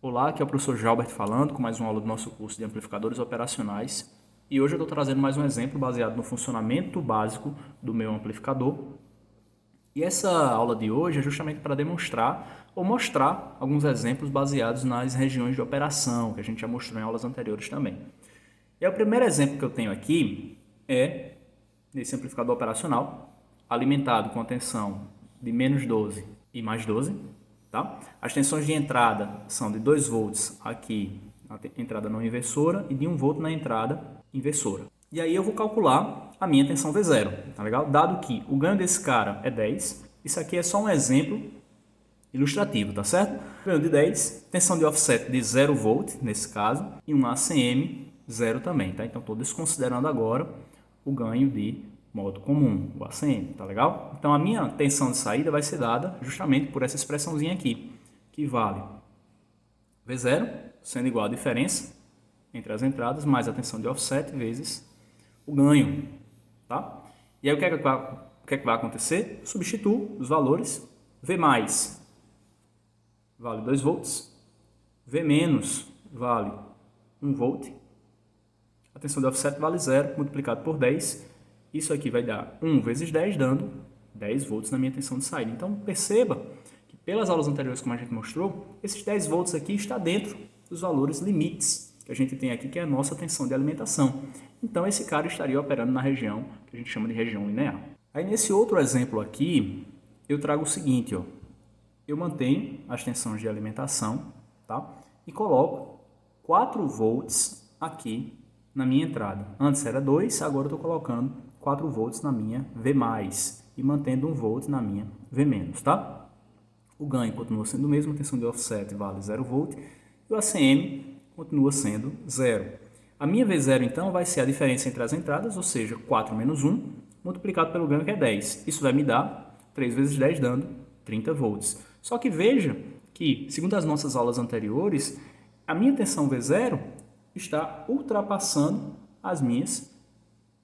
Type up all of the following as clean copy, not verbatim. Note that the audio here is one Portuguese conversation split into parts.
Olá, aqui é o professor Jalbert falando com mais uma aula do nosso curso de amplificadores operacionais. E hoje eu estou trazendo mais um exemplo baseado no funcionamento básico do meu amplificador. E essa aula de hoje é justamente para demonstrar ou mostrar alguns exemplos baseados nas regiões de operação, que a gente já mostrou em aulas anteriores também. E o primeiro exemplo que eu tenho aqui é nesse amplificador operacional, alimentado com a tensão de menos 12 e mais 12. Tá? As tensões de entrada são de 2 volts aqui na entrada não inversora e de 1 volt na entrada inversora. E aí eu vou calcular a minha tensão V0, tá legal? Dado que o ganho desse cara é 10, isso aqui é só um exemplo ilustrativo, tá certo? Ganho de 10, tensão de offset de 0 volt nesse caso e um ACM 0 também, tá? Então estou desconsiderando agora o ganho de modo comum, o ACM, tá legal? Então a minha tensão de saída vai ser dada justamente por essa expressãozinha aqui, que vale V0, sendo igual a diferença entre as entradas, mais a tensão de offset vezes o ganho, tá? E aí o que é que vai acontecer? Substituo os valores, V mais vale 2 volts, V menos vale 1 volt, a tensão de offset vale 0 multiplicado por 10. Isso aqui vai dar 1 vezes 10, dando 10 volts na minha tensão de saída. Então, perceba que pelas aulas anteriores, como a gente mostrou, esses 10 volts aqui está dentro dos valores limites que a gente tem aqui, que é a nossa tensão de alimentação. Então, esse cara estaria operando na região que a gente chama de região linear. Aí, nesse outro exemplo aqui, eu trago o seguinte, ó. Eu mantenho as tensões de alimentação, tá? E coloco 4 volts aqui na minha entrada. Antes era 2, agora eu estou colocando 4 volts na minha V+, e mantendo 1 volt na minha V-, tá? O ganho continua sendo o mesmo, a tensão de offset vale 0 volt, e o ACM continua sendo 0. A minha V0, então, vai ser a diferença entre as entradas, ou seja, 4 menos 1, multiplicado pelo ganho, que é 10. Isso vai me dar 3 vezes 10, dando 30 volts. Só que veja que, segundo as nossas aulas anteriores, a minha tensão V0 está ultrapassando as minhas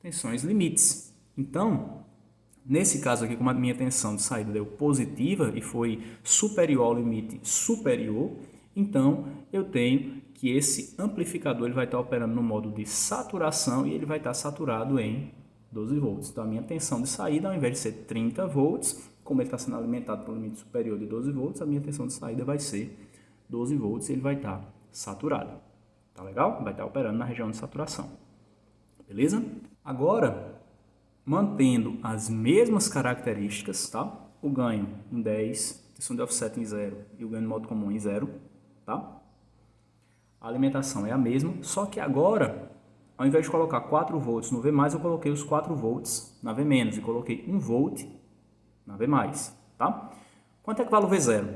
tensões limites. Então, nesse caso aqui, como a minha tensão de saída deu positiva e foi superior ao limite superior, então eu tenho que esse amplificador ele vai estar operando no modo de saturação e ele vai estar saturado em 12 volts. Então, a minha tensão de saída, ao invés de ser 30 volts, como ele está sendo alimentado pelo limite superior de 12 volts, a minha tensão de saída vai ser 12 volts e ele vai estar saturado. Tá legal? Vai estar operando na região de saturação. Beleza? Agora, mantendo as mesmas características, tá? O ganho em 10, tensão de offset em 0 e o ganho de modo comum em 0, tá? A alimentação é a mesma, só que agora, ao invés de colocar 4 volts no V+, eu coloquei os 4 volts na V- e coloquei 1 volt na V+, tá? Quanto é que vale o V0?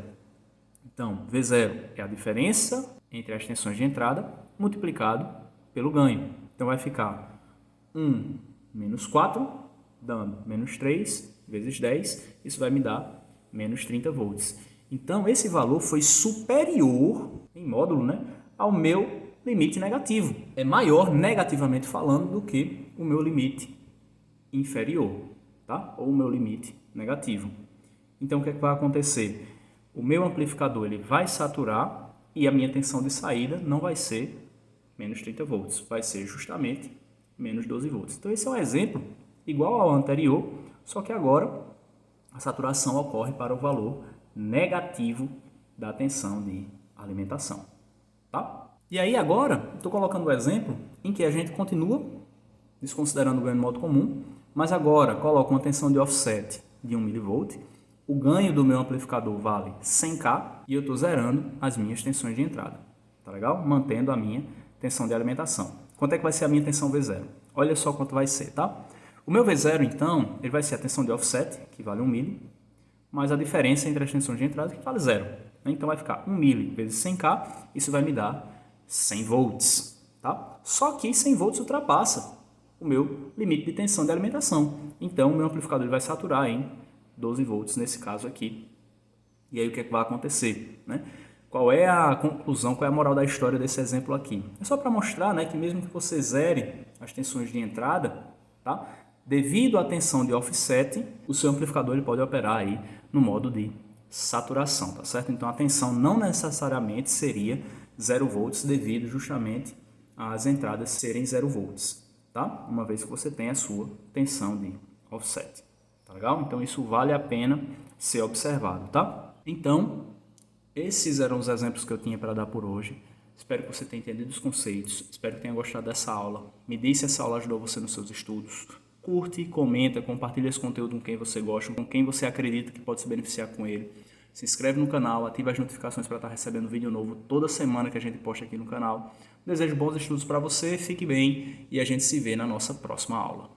Então, V0 é a diferença entre as tensões de entrada multiplicado pelo ganho. Então, vai ficar 1 menos 4, dando menos 3 vezes 10. Isso vai me dar menos 30 volts. Então, esse valor foi superior, em módulo, né, ao meu limite negativo. É maior, negativamente falando, do que o meu limite inferior, tá? Ou o meu limite negativo. Então, o que é que vai acontecer? O meu amplificador ele vai saturar e a minha tensão de saída não vai ser menos 30 volts, vai ser justamente menos 12 volts. Então, esse é um exemplo igual ao anterior, só que agora a saturação ocorre para o valor negativo da tensão de alimentação. Tá? E aí agora, estou colocando o exemplo em que a gente continua desconsiderando o ganho de modo comum, mas agora coloco uma tensão de offset de 1 mV, o ganho do meu amplificador vale 100K e eu estou zerando as minhas tensões de entrada. Tá legal? Mantendo a minha tensão de alimentação. Quanto é que vai ser a minha tensão V0? Olha só quanto vai ser, tá? O meu V0, então, ele vai ser a tensão de offset, que vale 1 mili, mais a diferença entre as tensões de entrada, que vale 0. Então, vai ficar 1 mili vezes 100K, isso vai me dar 100 volts, tá? Só que 100 volts ultrapassa o meu limite de tensão de alimentação. Então, o meu amplificador ele vai saturar em 12 volts, nesse caso aqui. E aí, o que é que vai acontecer, né? Qual é a conclusão, qual é a moral da história desse exemplo aqui? É só para mostrar, né, que mesmo que você zere as tensões de entrada, tá? Devido à tensão de offset, o seu amplificador ele pode operar aí no modo de saturação, tá certo? Então a tensão não necessariamente seria 0 volts devido justamente às entradas serem 0 volts, tá? Uma vez que você tem a sua tensão de offset, tá legal? Então isso vale a pena ser observado, tá? Então, esses eram os exemplos que eu tinha para dar por hoje. Espero que você tenha entendido os conceitos, espero que tenha gostado dessa aula. Me diz se essa aula ajudou você nos seus estudos. Curte, comenta, compartilha esse conteúdo com quem você gosta, com quem você acredita que pode se beneficiar com ele. Se inscreve no canal, ativa as notificações para estar recebendo vídeo novo toda semana que a gente posta aqui no canal. Desejo bons estudos para você, fique bem e a gente se vê na nossa próxima aula.